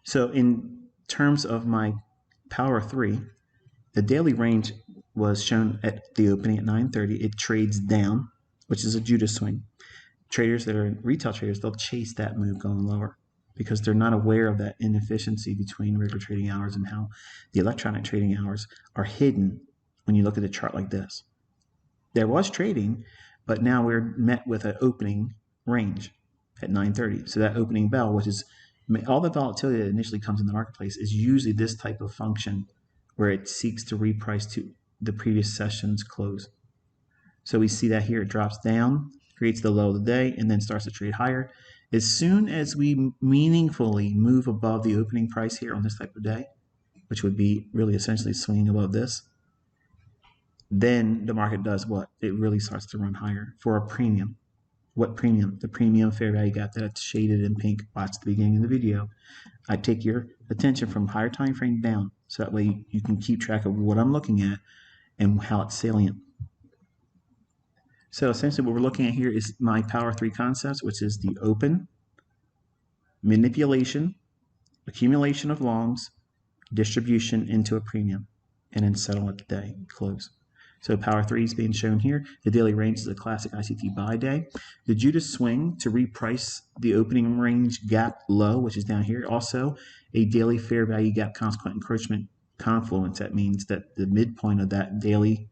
So in terms of my Power 3, the daily range was shown at the opening at 9:30. It trades down, which is a Judas swing. Traders that are retail traders, they'll chase that move going lower because they're not aware of that inefficiency between regular trading hours and how the electronic trading hours are hidden when you look at a chart like this. There was trading, but now we're met with an opening range at 9:30. So that opening bell, which is all the volatility that initially comes in the marketplace, is usually this type of function where it seeks to reprice to the previous session's close. So we see that here, it drops down, creates the low of the day, and then starts to trade higher. As soon as we meaningfully move above the opening price here on this type of day, which would be really essentially swinging above this, then the market does what? It really starts to run higher for a premium. What premium? The premium fair value gap that's shaded in pink. Watch the beginning of the video. I take your attention from higher time frame down, so that way you can keep track of what I'm looking at and how it's salient. So essentially what we're looking at here is my Power 3 concepts, which is the open, manipulation, accumulation of longs, distribution into a premium, and then settle at the day, close. So Power 3 is being shown here. The daily range is a classic ICT buy day. The Judas swing to reprice the opening range gap low, which is down here. Also a daily fair value gap consequent encroachment confluence. That means that the midpoint of that daily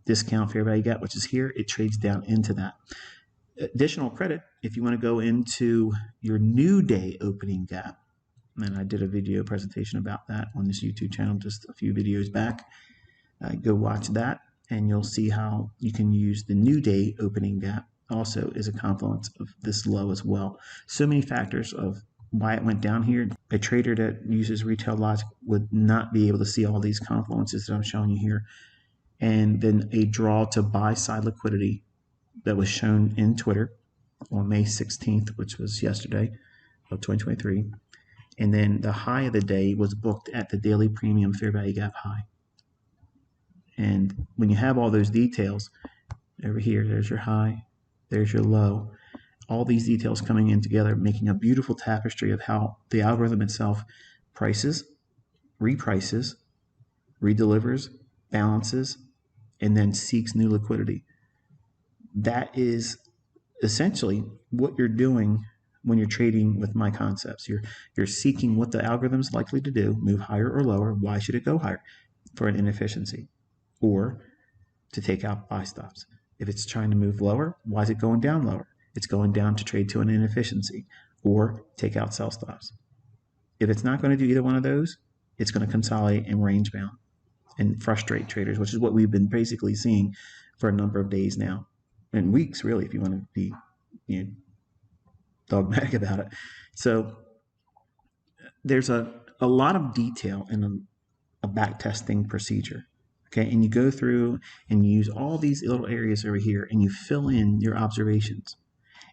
discount fair value gap, which is here, it trades down into that. Additional credit, if you want to go into your new day opening gap, and I did a video presentation about that on this YouTube channel just a few videos back. Go watch that, and you'll see how you can use the new day opening gap also as a confluence of this low as well. So many factors of why it went down here. A trader that uses retail logic would not be able to see all these confluences that I'm showing you here. And then a draw to buy side liquidity that was shown in Twitter on May 16th, which was yesterday of 2023. And then the high of the day was booked at the daily premium fair value gap high. And when you have all those details over here, there's your high, there's your low, all these details coming in together, making a beautiful tapestry of how the algorithm itself prices, reprices, redelivers, balances, and then seeks new liquidity. That is essentially what you're doing when you're trading with my concepts. You're seeking what the algorithm is likely to do, move higher or lower. Why should it go higher? For an inefficiency, or to take out buy stops. If it's trying to move lower, why is it going down lower? It's going down to trade to an inefficiency or take out sell stops. If it's not going to do either one of those, it's going to consolidate and range bound and frustrate traders, which is what we've been basically seeing for a number of days now, and weeks really, if you want to be dogmatic about it. So there's a lot of detail in a back testing procedure. Okay, and you go through and you use all these little areas over here and you fill in your observations.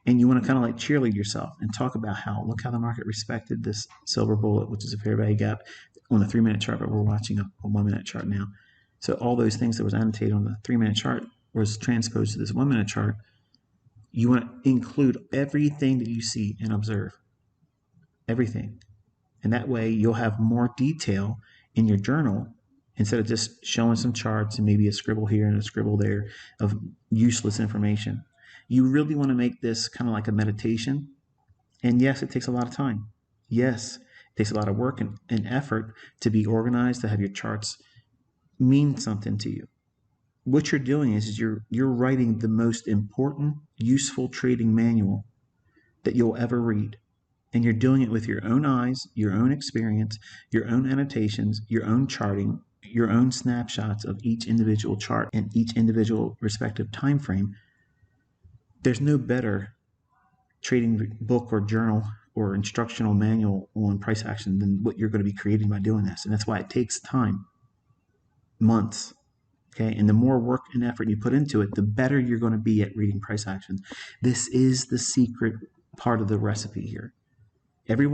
And you want to kind of like cheerlead yourself and talk about how, look how the market respected this silver bullet, which is a fair value gap on the 3-minute chart, but we're watching a 1-minute chart now. So all those things that was annotated on the 3-minute chart was transposed to this 1-minute chart. You want to include everything that you see and observe. Everything. And that way you'll have more detail in your journal instead of just showing some charts and maybe a scribble here and a scribble there of useless information. You really want to make this kind of like a meditation. And yes, it takes a lot of time. Yes, it takes a lot of work and effort to be organized, to have your charts mean something to you. What you're doing is you're writing the most important, useful trading manual that you'll ever read. And you're doing it with your own eyes, your own experience, your own annotations, your own charting, your own snapshots of each individual chart and each individual respective time frame. There's no better trading book or journal or instructional manual on price action than what you're going to be creating by doing this. And that's why it takes time, months. Okay, and the more work and effort you put into it, the better you're going to be at reading price action. This is the secret part of the recipe here. Everyone